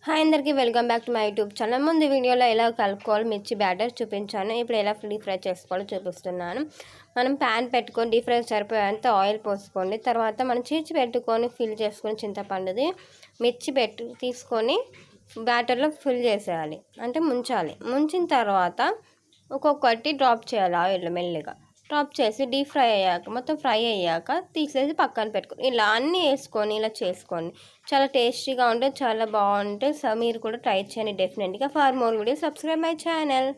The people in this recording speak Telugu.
హాయ్ అందరికీ welcome back to my YouTube channel. ముందు వీడియోలో ఎలా కలుపుకోవాలి మిర్చి బ్యాటర్ చూపించాను. ఇప్పుడు ఎలా డీప్ ఫ్రై చేసుకోవాలో చూపిస్తున్నాను. మనం ప్యాన్ పెట్టుకొని డీప్ ఫ్రై సరిపోయేంత ఆయిల్ పోసుకోండి. తర్వాత మనం చీచి పెట్టుకొని ఫిల్ చేసుకొని చింతపండుది మిర్చి తీసుకొని బ్యాటర్లో ఫిల్ చేసేయాలి, అంటే ముంచాలి. ముంచిన తర్వాత ఒక్కొక్కటి డ్రాప్ చేయాలి ఆయిల్లో మెల్లిగా. డ్రాప్ చేసి డీప్ ఫ్రై అయ్యాక మొత్తం ఫ్రై అయ్యాక తీసేసి పక్కన పెట్టుకొని ఇలా అన్నీ వేసుకొని ఇలా చేసుకోండి. చాలా టేస్టీగా ఉంటుంది, చాలా బాగుంటుంది. సో మీరు కూడా ట్రై చేయండి డెఫినెట్గా. For more video subscribe my channel.